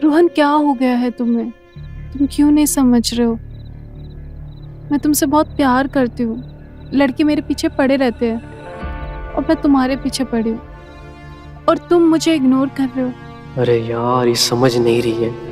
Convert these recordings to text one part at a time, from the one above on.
रोहन, क्या हो गया है तुम्हें? तुम क्यों नहीं समझ रहे हो? मैं तुमसे बहुत प्यार करती हूँ। लड़के मेरे पीछे पड़े रहते हैं और मैं तुम्हारे पीछे पड़ी हूँ और तुम मुझे इग्नोर कर रहे हो। अरे यार, ये समझ नहीं रही है।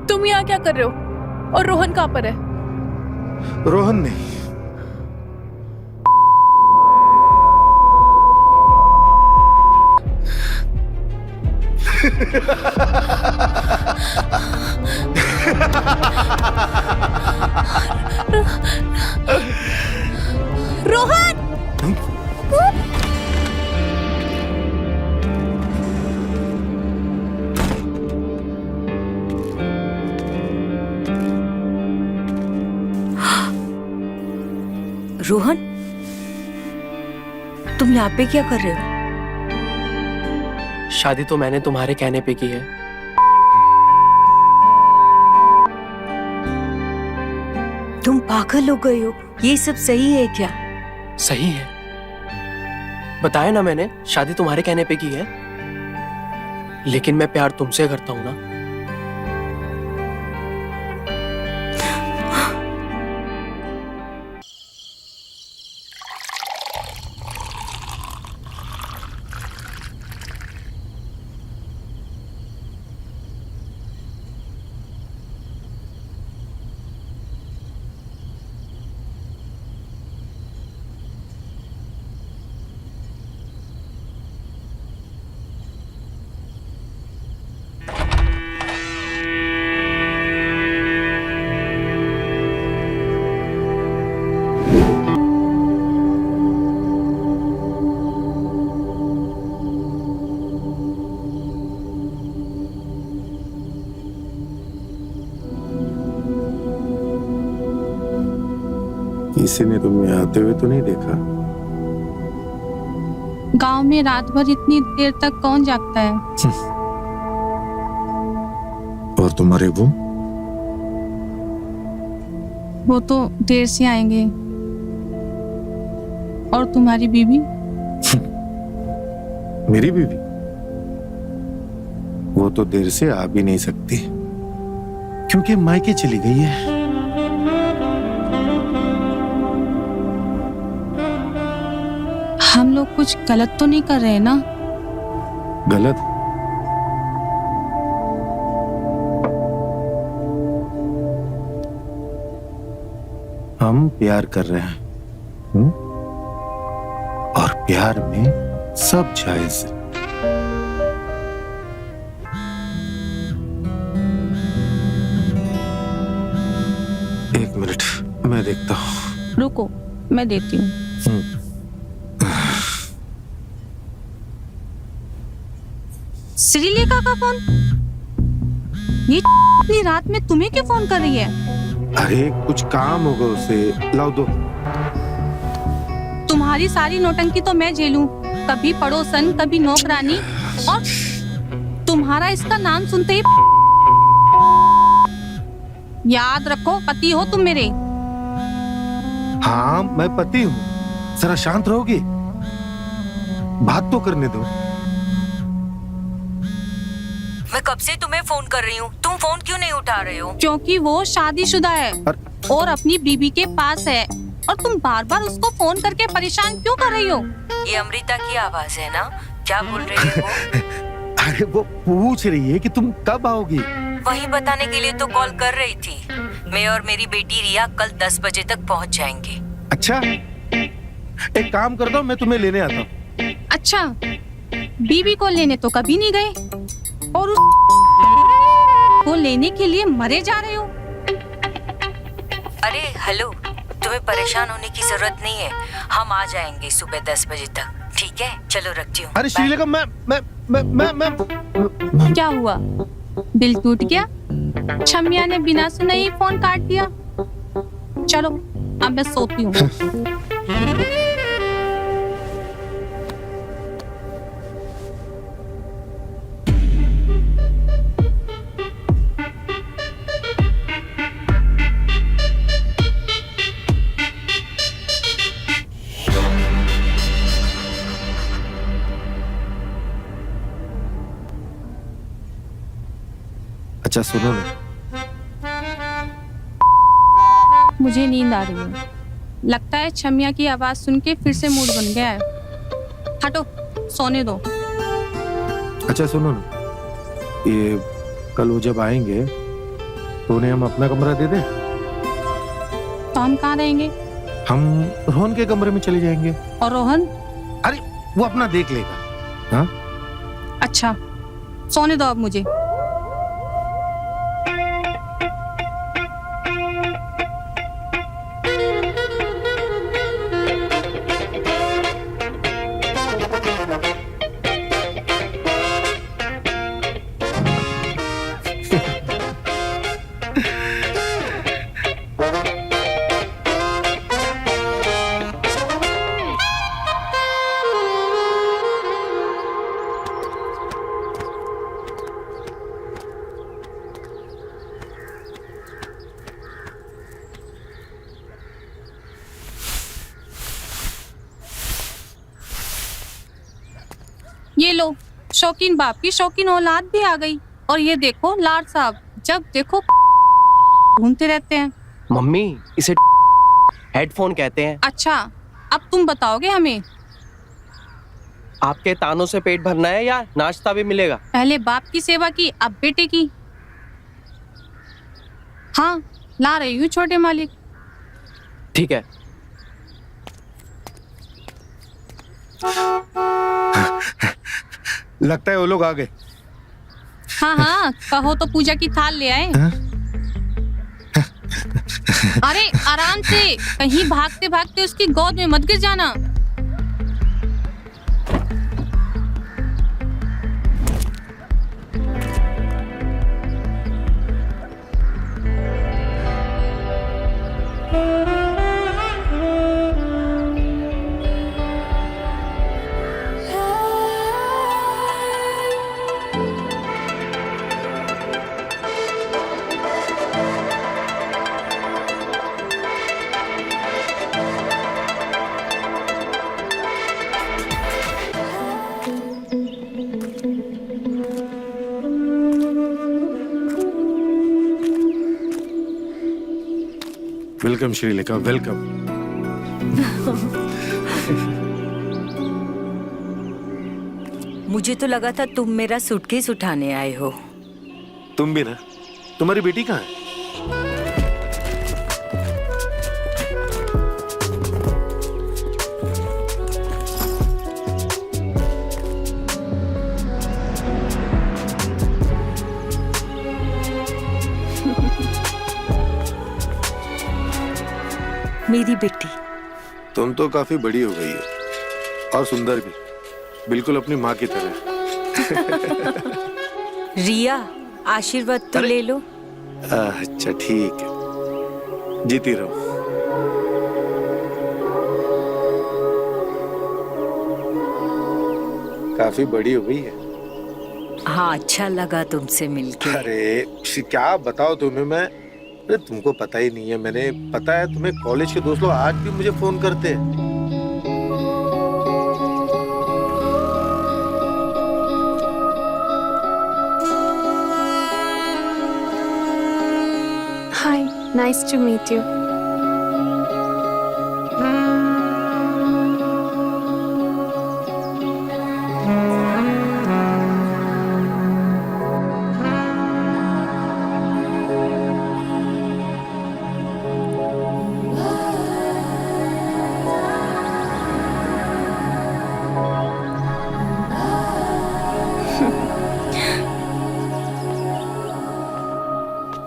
तुम यहाँ क्या कर रहे हो? और रोहन कहाँ पर है? रोहन नहीं, रोहन! रोहन, तुम यहाँ पे क्या कर रहे हो? शादी तो मैंने तुम्हारे कहने पे की है। तुम पागल हो गए हो? ये सब सही है क्या? सही है, बताया ना मैंने, शादी तुम्हारे कहने पे की है। लेकिन मैं प्यार तुमसे करता हूं ना। किसी ने तुम्हें आते हुए तो नहीं देखा? गांव में रात भर इतनी देर तक कौन जागता है? और तुम्हारे वो तो देर से आएंगे। और तुम्हारी बीवी? मेरी बीवी, वो तो देर से आ भी नहीं सकती क्योंकि मायके चली गई है। हम लोग कुछ गलत तो नहीं कर रहे ना? गलत? हम प्यार कर रहे हैं, और प्यार में सब जायज है। एक मिनट, मैं देखता हूँ। रुको, मैं देती हूँ। श्रीलेखा का फोन? ये इतनी रात में तुम्हें क्यों फोन कर रही है? अरे कुछ काम होगा उसे, लाओ दो। तुम्हारी सारी नौटंकी तो मैं झेलूं, कभी पड़ोसन कभी नौकरानी, और तुम्हारा इसका नाम सुनते ही याद रखो पति हो तुम मेरे। हाँ मैं पति हूँ, जरा शांत रहोगी? बात तो करने दो। मैं कब से तुम्हें फोन कर रही हूँ, तुम फोन क्यों नहीं उठा रहे हो? क्योंकि वो शादीशुदा है और अपनी बीबी के पास है, और तुम बार बार उसको फोन करके परेशान क्यों कर रही हो? ये अमृता की आवाज है ना? क्या बोल रही है वो? अरे वो पूछ रही है कि तुम कब आओगी। वही बताने के लिए तो कॉल कर रही थी। मैं और मेरी बेटी रिया कल 10 बजे तक पहुंच जाएंगे। अच्छा एक काम कर दो, मैं तुम्हें लेने आता हूँ। अच्छा, बीबी को लेने तो कभी नहीं गए और उस को लेने के लिए मरे जा रहे हो। अरे हेलो, तुम्हें परेशान होने की जरूरत नहीं है, हम आ जाएंगे सुबह 10 बजे तक, ठीक है? चलो रखती हूँ। अरे श्रीलेखा, मैं क्या हुआ, दिल टूट गया? छमिया ने बिना सुने ही फोन काट दिया। चलो अब मैं सोती हूँ। अच्छा सुनो ना, मुझे नींद आ रही है, लगता है छमिया की आवाज सुन के फिर से मूड बन गया है। हटो, सोने दो। अच्छा सुनो ना, ये कल वो जब आएंगे तो उन्हें हम अपना कमरा दे दें? तो हम कहाँ रहेंगे? हम रोहन के कमरे में चले जाएंगे। और रोहन? अरे वो अपना देख लेगा। हाँ अच्छा, सोने दो अब मुझे। ये लो, शौकीन बाप की शौकीन औलाद भी आ गई। और ये देखो लाड साहब, जब देखो घूमते रहते हैं। मम्मी इसे हेडफोन कहते हैं। अच्छा, अब तुम बताओगे हमें? आपके तानों से पेट भरना है या नाश्ता भी मिलेगा? पहले बाप की सेवा की, अब बेटे की। हाँ, ला रही हूँ छोटे मालिक। ठीक है। लगता है वो लोग आ गए। हाँ हाँ, कहो तो पूजा की थाल ले आए। अरे आराम से, कहीं भागते भागते उसकी गोद में मत गिर जाना। Welcome Shrilekha, welcome. मुझे तो लगा था तुम मेरा सूटकेस उठाने आए हो। तुम भी ना। तुम्हारी बेटी कहाँ है? मेरी बेटी। तुम तो काफी बड़ी हो गई हो और सुंदर भी, बिल्कुल अपनी माँ की तरह। रिया, आशीर्वाद तो ले लो। अच्छा ठीक है। जीती रहो। काफी बड़ी हो गई है। हाँ, अच्छा लगा तुमसे मिलके। अरे क्या बताओ तुम्हें मैं, अरे तुमको पता ही नहीं है, मैंने पता है तुम्हें, कॉलेज के दोस्त लोग आज भी मुझे फोन करते हैं। Hi, nice to meet you.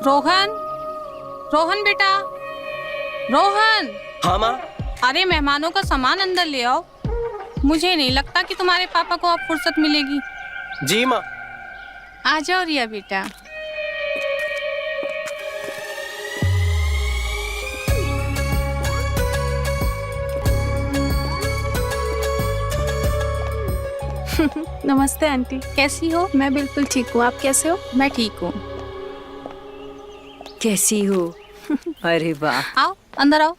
Rohan, Rohan बेटा, रोहन। हाँ माँ। अरे मेहमानों का सामान अंदर ले आओ। मुझे नहीं लगता कि तुम्हारे पापा को अब फुर्सत मिलेगी। जी माँ। आ जाओ रिया बेटा। नमस्ते आंटी। कैसी हो? मैं बिल्कुल ठीक हूँ, आप कैसे हो? मैं ठीक हूँ। कैसी हो? अरे वाह। आओ अंदर आओ।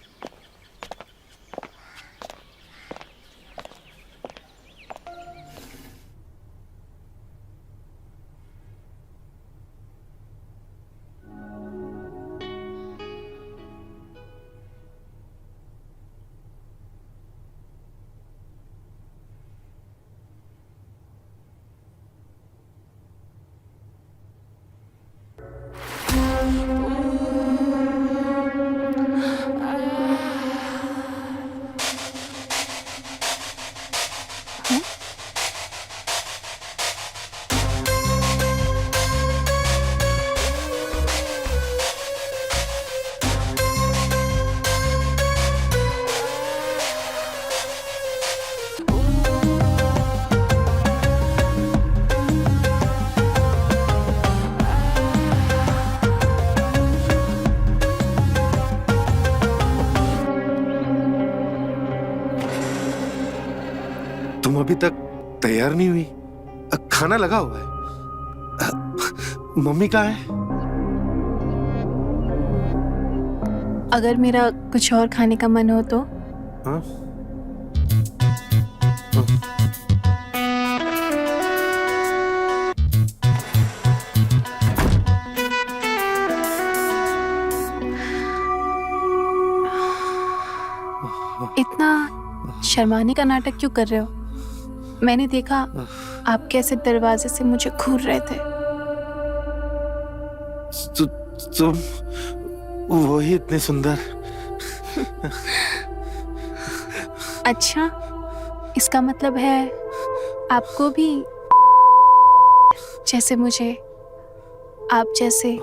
तुम अभी तक तैयार नहीं हुई? खाना लगा हुआ है। मम्मी कहाँ है? अगर मेरा कुछ और खाने का मन हो तो? हाँ? इतना शर्माने का नाटक क्यों कर रहे हो? मैंने देखा आप कैसे दरवाजे से मुझे घूर रहे थे। तुम वही इतने सुंदर। अच्छा, इसका मतलब है आपको भी जैसे मुझे, आप जैसे।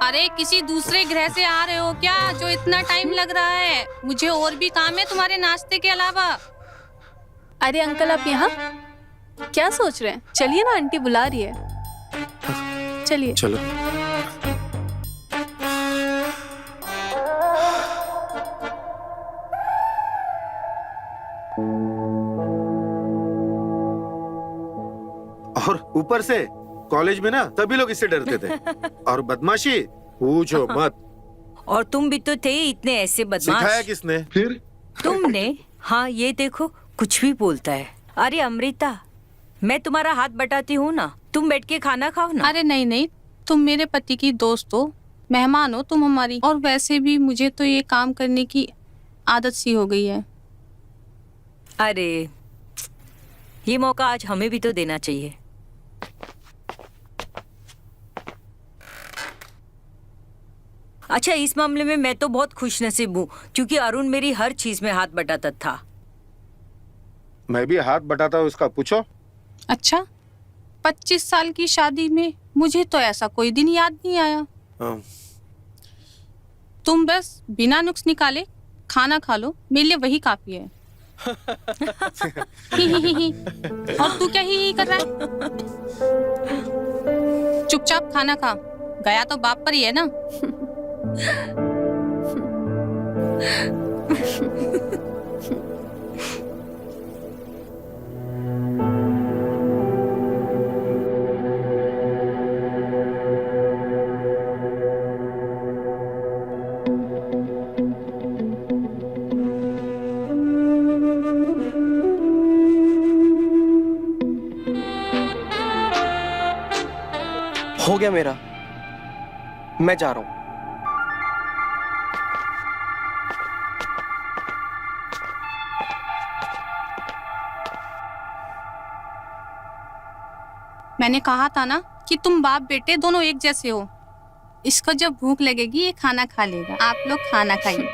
अरे किसी दूसरे ग्रह से आ रहे हो क्या जो इतना टाइम लग रहा है? मुझे और भी काम है तुम्हारे नाश्ते के अलावा। अरे अंकल, आप यहाँ क्या सोच रहे हैं? चलिए ना, आंटी बुला रही है। चलिए। चलो। और ऊपर से कॉलेज में ना सभी लोग इससे डरते थे। और बदमाशी पूछो मत। और तुम भी तो थे इतने ऐसे सिखाया बदमाश। किसने? फिर तुमने। हाँ, ये देखो कुछ भी बोलता है। अरे अमृता, मैं तुम्हारा हाथ बटाती हूँ ना, तुम बैठ के खाना खाओ ना। अरे नहीं नहीं, तुम मेरे पति की दोस्त हो, मेहमान हो तुम हमारी। और वैसे भी मुझे तो ये काम करने की आदत सी हो गई है। अरे ये मौका आज हमें भी तो देना चाहिए। अच्छा, इस मामले में मैं तो बहुत खुशनसीब हूँ क्योंकि अरुण मेरी हर चीज में हाथ बटाता था। मैं भी हाथ बटाता हूँ उसका, पूछो। अच्छा, 25 साल की शादी में मुझे तो ऐसा कोई दिन याद नहीं आया। हाँ। तुम बस बिना नुक्स निकाले खाना खा लो, मेरे लिए वही काफी है। ही। और तू क्या ही कर रहा है? चुपचाप खाना खा, गया तो बाप पर ही है ना। हो गया मेरा, मैं जा रहा हूं। मैंने कहा था ना कि तुम बाप बेटे दोनों एक जैसे हो। इसको जब भूख लगेगी ये खाना खा लेगा। आप लोग खाना खाइए।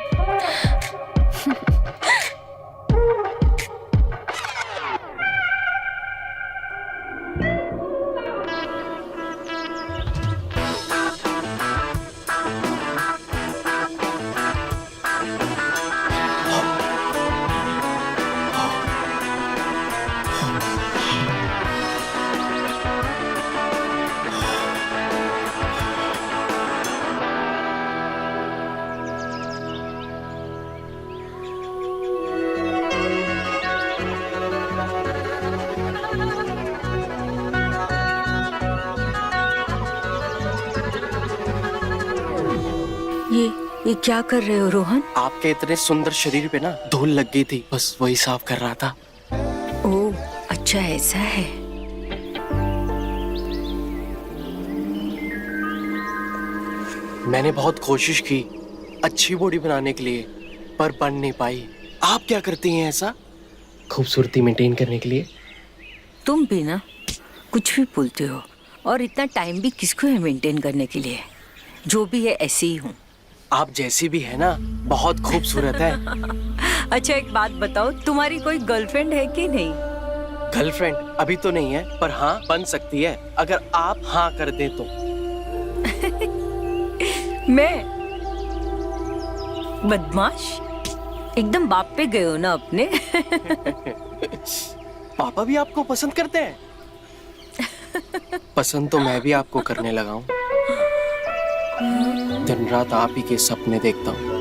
ये क्या कर रहे हो रोहन? आपके इतने सुंदर शरीर पे ना धूल लग गई थी, बस वही साफ कर रहा था। ओह, अच्छा ऐसा है। मैंने बहुत कोशिश की अच्छी बॉडी बनाने के लिए, पर बन नहीं पाई। आप क्या करती हैं ऐसा खूबसूरती मेंटेन करने के लिए? तुम भी ना कुछ भी बोलते हो, और इतना टाइम भी किसको है मेंटेन करने के लिए? जो भी है ऐसे ही हूँ। आप जैसी भी है ना, बहुत खूबसूरत है। अच्छा एक बात बताओ, तुम्हारी कोई गर्लफ्रेंड है कि नहीं? गर्लफ्रेंड अभी तो नहीं है, पर हाँ बन सकती है अगर आप हाँ कर दें तो। मैं बदमाश, एकदम बाप पे गए हो ना अपने। पापा भी आपको पसंद करते हैं? पसंद तो मैं भी आपको करने लगा हूँ। दिन रात आप ही के सपने देखता हूँ।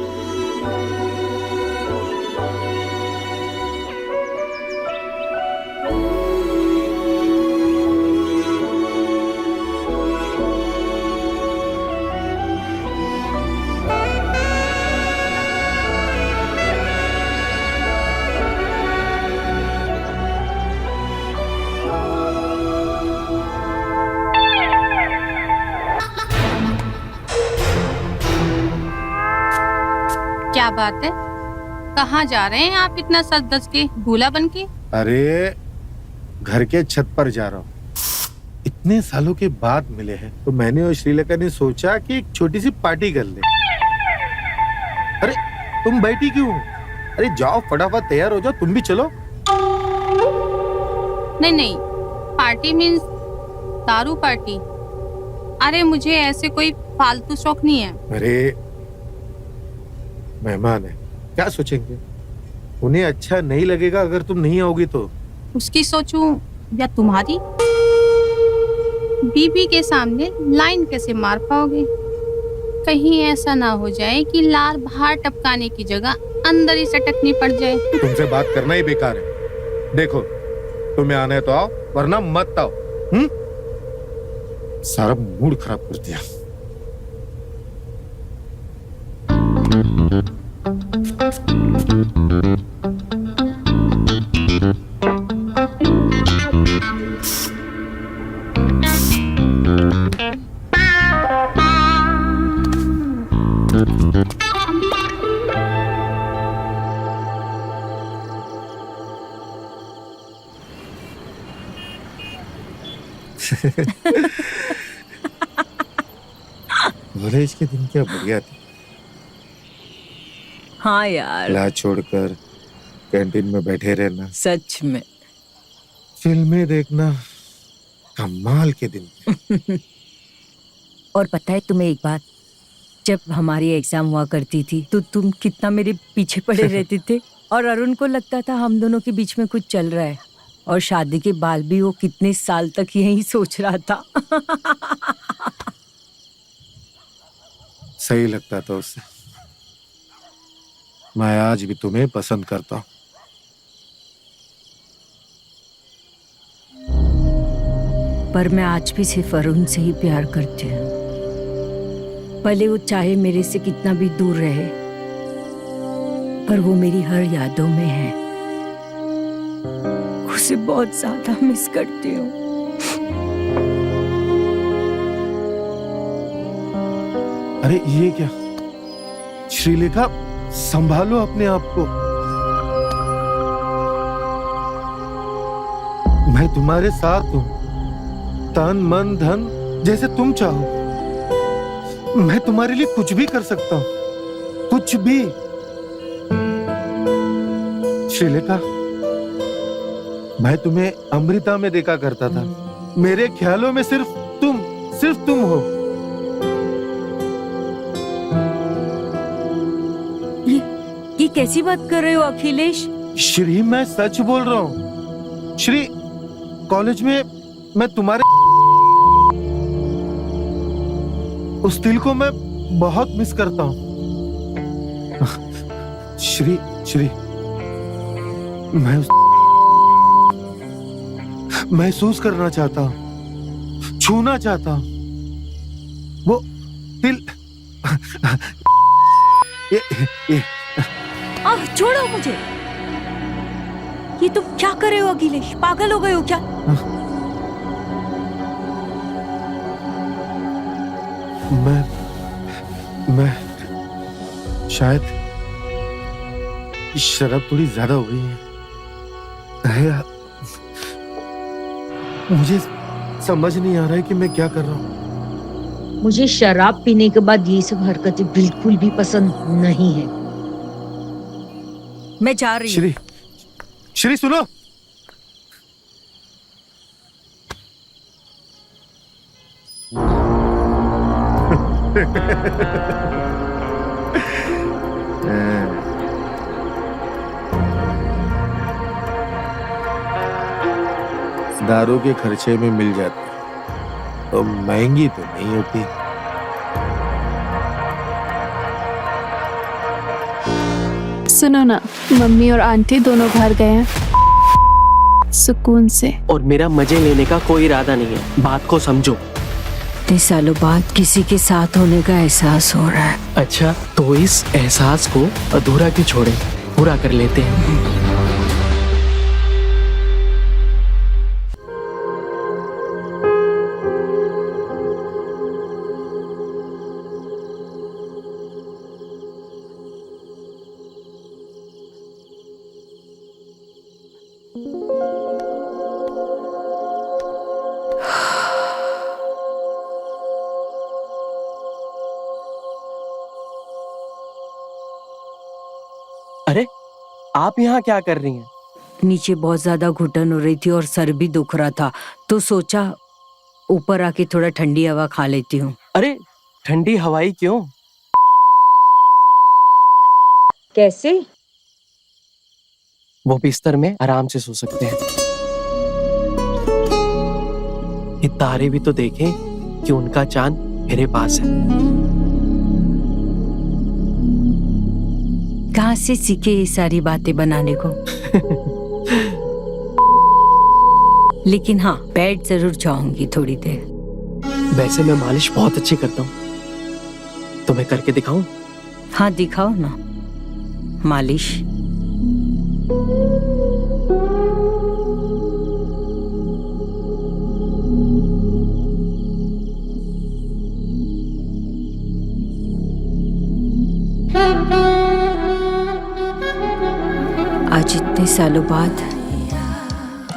क्या बात है, कहाँ जा रहे हैं आप इतना सज धज के, दूल्हा बन के? अरे घर के छत पर जा रहा हूँ। इतने सालों के बाद मिले हैं तो मैंने और श्रीलेखा ने सोचा कि एक छोटी सी पार्टी कर ले। अरे तुम बैठी क्यों? अरे जाओ फटाफट तैयार हो जाओ, तुम भी चलो। नहीं नहीं, पार्टी मीन्स दारू पार्टी। अरे मुझे ऐसे कोई फालतू शौक नहीं है। अरे मेहमान है, क्या सोचेंगे? उन्हें अच्छा नहीं लगेगा अगर तुम नहीं आओगी तो। उसकी सोचूं या तुम्हारी? बीबी के सामने लाइन कैसे मार पाओगे? कहीं ऐसा ना हो जाए कि लार बाहर टपकाने की जगह अंदर ही सटकनी पड़ जाए। तुमसे बात करना ही बेकार है। देखो तुम्हें आना है तो आओ, वरना मत आओ। सारा मूड खराब कर दिया। कॉलेज के दिन क्या बढ़िया थे। हाँ यार, क्लास छोड़कर कैंटीन में बैठे रहना, सच में फिल्में देखना, कमाल के दिन थे। और पता है तुम्हें एक बात, जब हमारी एग्जाम हुआ करती थी तो तुम कितना मेरे पीछे पड़े रहते थे और अरुण को लगता था हम दोनों के बीच में कुछ चल रहा है और शादी के बाद भी वो कितने साल तक यही सोच रहा था। सही लगता था उससे। मैं आज भी तुम्हें पसंद करता हूँ। पर मैं आज भी सिर्फ अरुण से ही प्यार करती हूँ, भले वो चाहे मेरे से कितना भी दूर रहे, पर वो मेरी हर यादों में है। उसे बहुत ज्यादा मिस करती हूँ। अरे ये क्या श्रीलेखा, संभालो अपने आप को। मैं तुम्हारे साथ हूँ, तन मन धन जैसे तुम चाहो। मैं तुम्हारे लिए कुछ भी कर सकता हूँ, कुछ भी। श्रीलेखा, मैं तुम्हें अमृता में देखा करता था। मेरे ख्यालों में सिर्फ तुम हो। ये कैसी बात कर रहे हो अखिलेश? श्री, मैं सच बोल रहा हूँ। श्री, कॉलेज में मैं तुम्हारे उस दिल को मैं बहुत मिस करता हूँ। श्री, मैं महसूस करना चाहता हूँ, छूना चाहता हूँ वो दिल। ये छोड़ो मुझे। ये तुम क्या कर रहे हो अखिलेश? पागल हो गए हो क्या? मैं शायद शराब थोड़ी ज्यादा हो गई है। मुझे समझ नहीं आ रहा है कि मैं क्या कर रहा हूँ। मुझे शराब पीने के बाद ये सब हरकतें बिल्कुल भी पसंद नहीं है। मैं जा रही हूँ। श्री सुनो। दारू के खर्चे में मिल जाती तो महंगी तो नहीं होती। सुनो ना, मम्मी और आंटी दोनों घर गए हैं सुकून से। और मेरा मजे लेने का कोई इरादा नहीं है, बात को समझो। इतने सालों बाद किसी के साथ होने का एहसास हो रहा है। अच्छा, तो इस एहसास को अधूरा क्यों छोड़े, पूरा कर लेते हैं। अरे, आप यहाँ क्या कर रही हैं? नीचे बहुत ज्यादा घुटन हो रही थी और सर भी दुख रहा था, तो सोचा ऊपर आके थोड़ा ठंडी हवा खा लेती हूँ। अरे, ठंडी हवाई क्यों? कैसे? वो बिस्तर में आराम से सो सकते हैं। ये तारे भी तो देखें कि उनका चांद मेरे पास है। कहाँ से सीखे ये सारी बातें बनाने को? लेकिन हाँ, बेड जरूर जाऊंगी थोड़ी देर। वैसे मैं मालिश बहुत अच्छी करता हूँ, तो मैं करके दिखाऊं? हाँ, दिखाओ ना मालिश। आज इतने सालों बाद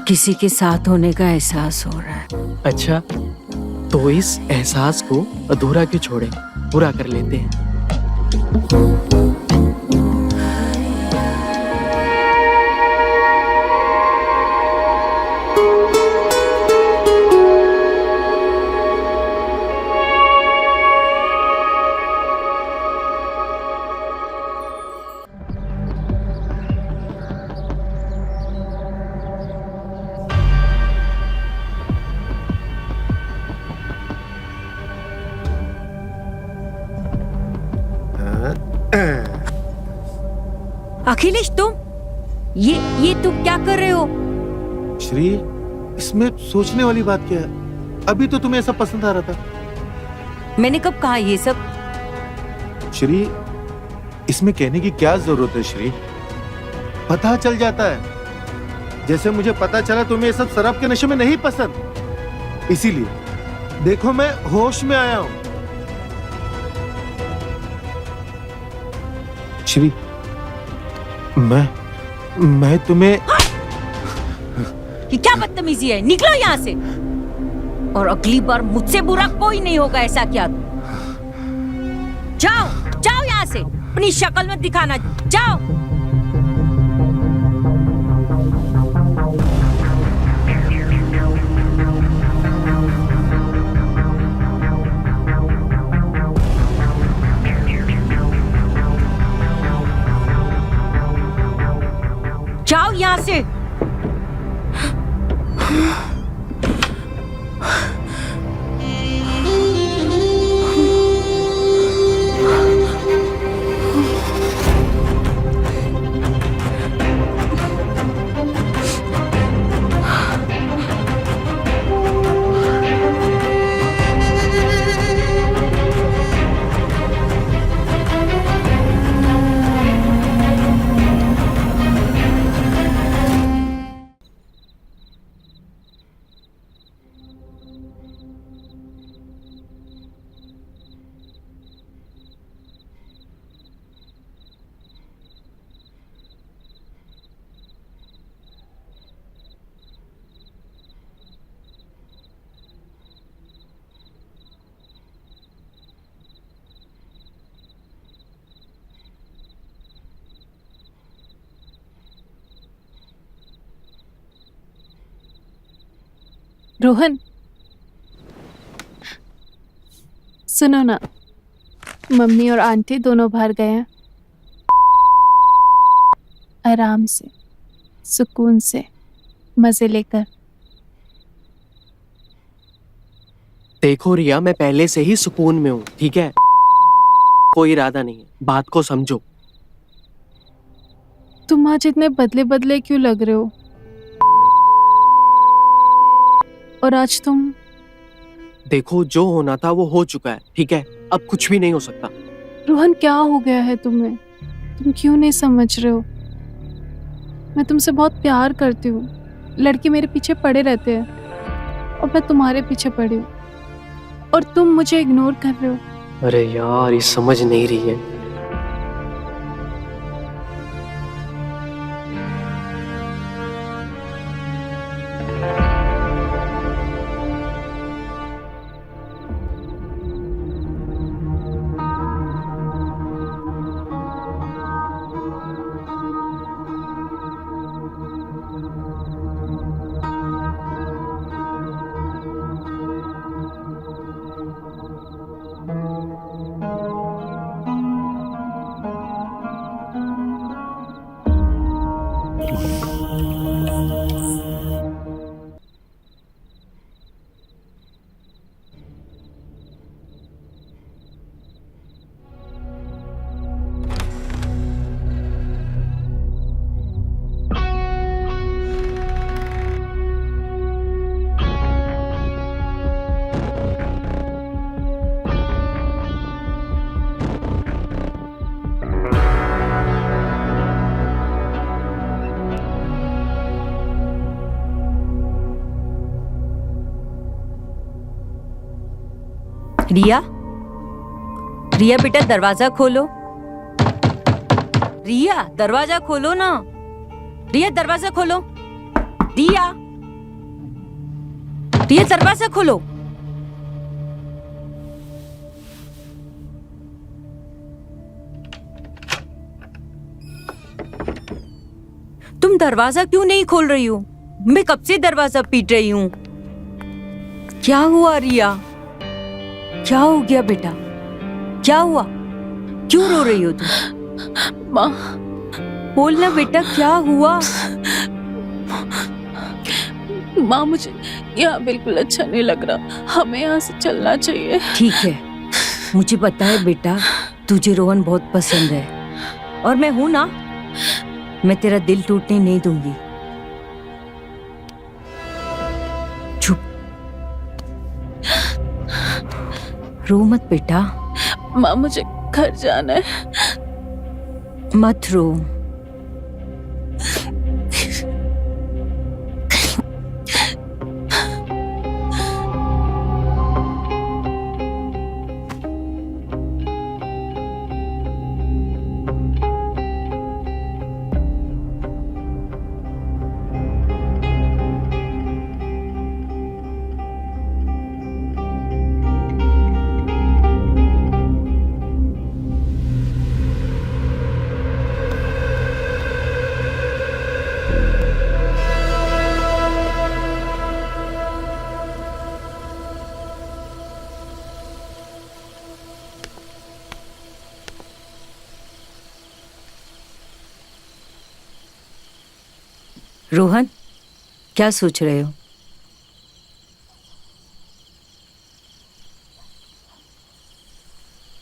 किसी के साथ होने का एहसास हो रहा है। अच्छा, तो इस एहसास को अधूरा क्यों छोड़े, पूरा कर लेते हैं। अखिलेश तुम ये तुम क्या कर रहे हो? श्री, इसमें सोचने वाली बात क्या है? अभी तो तुम्हें ऐसा पसंद आ रहा था। मैंने कब कहा ये सब? श्री, इसमें कहने की क्या जरूरत है श्री? पता चल जाता है। जैसे मुझे पता चला तुम्हें ये सब शराब के नशे में नहीं पसंद, इसीलिए देखो मैं होश में आया हूं। श्री, मैं तुम्हें कि क्या बदतमीजी है, निकलो यहाँ से। और अगली बार मुझसे बुरा कोई नहीं होगा ऐसा क्या? जाओ जाओ यहाँ से, अपनी शक्ल मत दिखाना, जाओ। जाओ यहाँ से। रोहन, सुनो ना, मम्मी और आंटी दोनों बाहर गए हैं। आराम से, सुकून से, मजे लेकर। देखो रिया, मैं पहले से ही सुकून में हूँ, ठीक है? कोई इरादा नहीं है, बात को समझो। तुम आज इतने बदले बदले क्यों लग रहे हो? और आज तुम... देखो, जो होना था वो हो चुका है, ठीक है? अब कुछ भी नहीं हो सकता। रोहन, क्या हो गया है तुम्हें? तुम क्यों नहीं समझ रहे हो? मैं तुमसे बहुत प्यार करती हूँ। लड़के मेरे पीछे पड़े रहते हैं और मैं तुम्हारे पीछे पड़ी हूँ, और तुम मुझे इग्नोर कर रहे हो। अरे यार, ये समझ नहीं रही है। रिया, रिया बेटा दरवाजा खोलो। रिया दरवाजा खोलो ना। रिया दरवाजा खोलो। रिया, रिया दरवाजा खोलो। तुम दरवाजा क्यों नहीं खोल रही हो? मैं कब से दरवाजा पीट रही हूँ। क्या हुआ रिया? क्या हो गया बेटा? क्या हुआ? क्यों रो रही हो तुम? माँ, बोलना बेटा, क्या हुआ? माँ, मुझे यहाँ बिल्कुल अच्छा नहीं लग रहा। हमें यहाँ से चलना चाहिए। ठीक है, मुझे पता है बेटा, तुझे रोहन बहुत पसंद है, और मैं हूं ना। मैं तेरा दिल टूटने नहीं दूंगी। चुप, रो मत बेटा, माँ मुझे घर जाना है। मत रो। रोहन, क्या सोच रहे हो?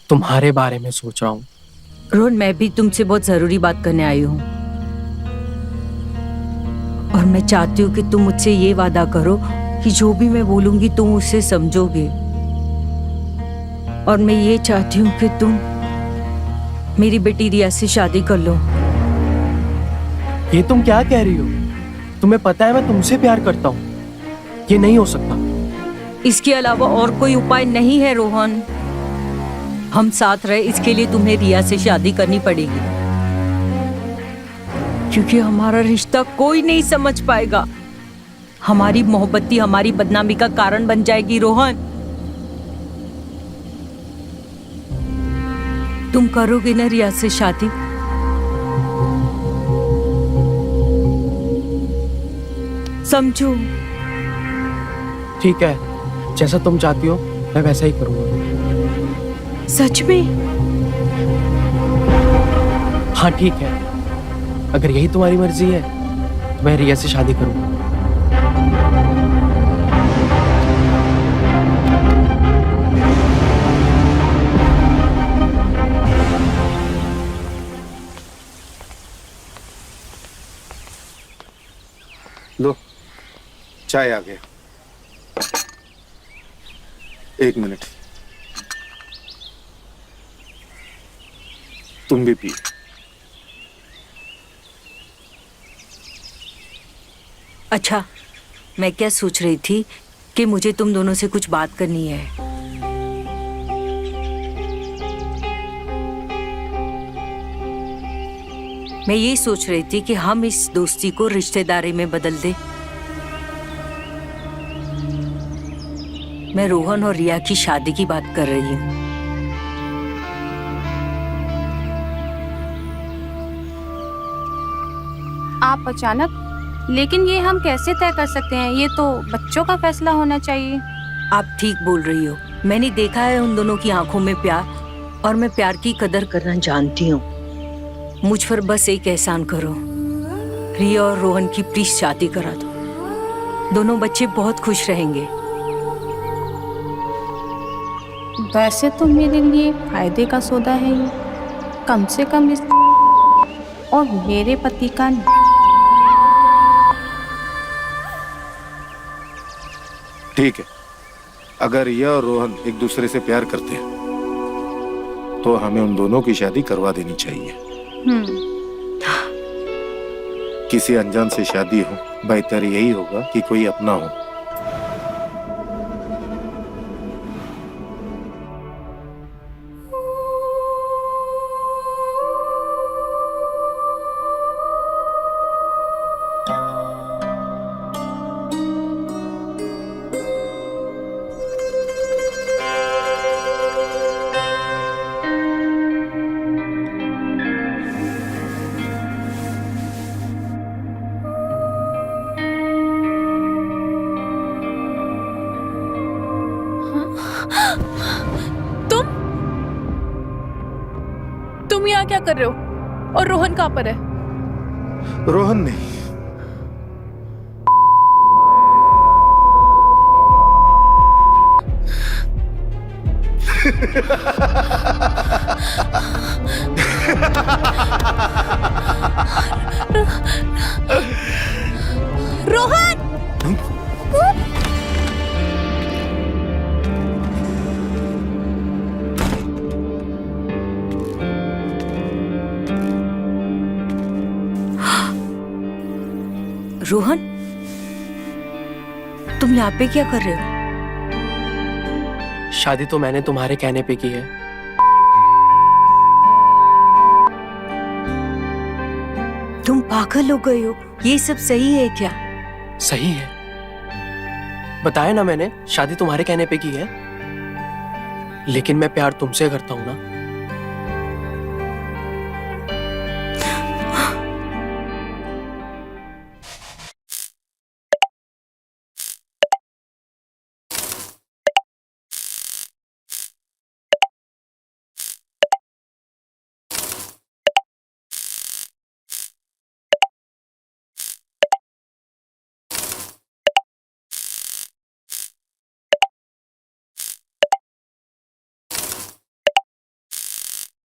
तुम्हारे बारे में सोच रहा हूँ। रोहन, मैं भी तुमसे बहुत जरूरी बात करने आई हूँ और मैं चाहती हूँ कि तुम मुझसे ये वादा करो कि जो भी मैं बोलूंगी तुम उसे समझोगे। और मैं ये चाहती हूँ कि तुम मेरी बेटी रिया से शादी कर लो। ये तुम क्या कह रही हो? तुम्हें पता है मैं तुमसे प्यार करता हूँ। ये नहीं हो सकता। इसके अलावा और कोई उपाय नहीं है रोहन। हम साथ रहे इसके लिए तुम्हें रिया से शादी करनी पड़ेगी, क्योंकि हमारा रिश्ता कोई नहीं समझ पाएगा। हमारी मोहब्बती हमारी बदनामी का कारण बन जाएगी। रोहन, तुम करोगे ना रिया से शादी? समझो। ठीक है, जैसा तुम चाहती हो मैं वैसा ही करूँगा। सच में? हाँ ठीक है, अगर यही तुम्हारी मर्जी है तो मैं रिया से शादी करूँगा। लो, चाय आ गया। 1 मिनट, तुम भी पियो। अच्छा, मैं क्या सोच रही थी कि मुझे तुम दोनों से कुछ बात करनी है। मैं ये सोच रही थी कि हम इस दोस्ती को रिश्तेदारी में बदल दें। मैं रोहन और रिया की शादी की बात कर रही हूँ। आप अचानक? लेकिन ये हम कैसे तय कर सकते हैं? ये तो बच्चों का फैसला होना चाहिए। आप ठीक बोल रही हो। मैंने देखा है उन दोनों की आंखों में प्यार, और मैं प्यार की कदर करना जानती हूँ। मुझ पर बस एक एहसान करो, रिया और रोहन की प्लीज शादी करा दो। दोनों बच्चे बहुत खुश रहेंगे। वैसे तो मेरे लिए फायदे का सौदा है ये, कम से कम इस और मेरे पति का। ठीक है, अगर रिया और रोहन एक दूसरे से प्यार करते हैं तो हमें उन दोनों की शादी करवा देनी चाहिए। किसी अनजान से शादी हो, बेहतर यही होगा कि कोई अपना हो। तुम यहाँ क्या कर रहे हो? और रोहन कहाँ पर है? रोहन नहीं, रोहन, तुम यहाँ पे क्या कर रहे हो? शादी तो मैंने तुम्हारे कहने पे की है। तुम पागल हो गए हो? ये सब सही है क्या? सही है। बताया ना मैंने, शादी तुम्हारे कहने पे की है। लेकिन मैं प्यार तुमसे करता हूं ना।